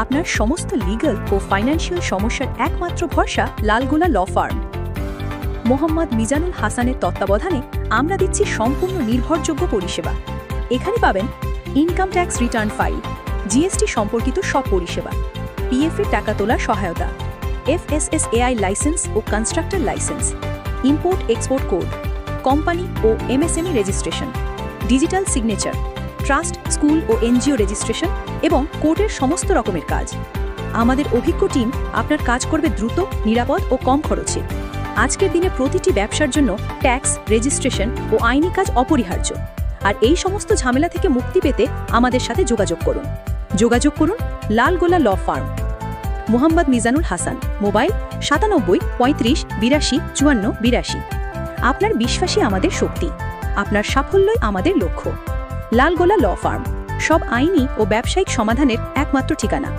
আপনার সমস্ত লিগ্যাল ও ফাইন্যান্সিয়াল সমস্যার একমাত্র ভরসা লালগোলা ল ফার্ম। মোহাম্মদ মিজানুল হাসানের তত্ত্বাবধানে আমরা দিচ্ছি সম্পূর্ণ নির্ভরযোগ্য পরিষেবা। এখানে পাবেন income tax return file, GST সম্পর্কিত সব পরিষেবা, পিএফ এর টাকা তোলার সহায়তা, FSSAI লাইসেন্স ও constructor license, import export code, company ও MSME registration, digital signature, trust, school ও NGO রেজিস্ট্রেশন এবং কোর্টের সমস্ত রকমের কাজ। আমাদের অভিজ্ঞ টিম আপনার কাজ করবে দ্রুত, নিরাপদ ও কম খরচে। আজকের দিনে প্রতিটি ব্যবসার জন্য ট্যাক্স, রেজিস্ট্রেশন ও আইনি কাজ অপরিহার্য। আর এই সমস্ত ঝামেলা থেকে মুক্তি পেতে আমাদের সাথে যোগাযোগ করুন Lalgola law firm. Mohammad Mizanul Hasan, mobile 97 35 82 54 82। আপনার বিশ্বাসই আমাদের শক্তি, আপনার সাফল্যই আমাদের লক্ষ্য। লালগোলা ল ফার্ম, সব আইনি ও ব্যবসায়িক সমাধানের একমাত্র ঠিকানা।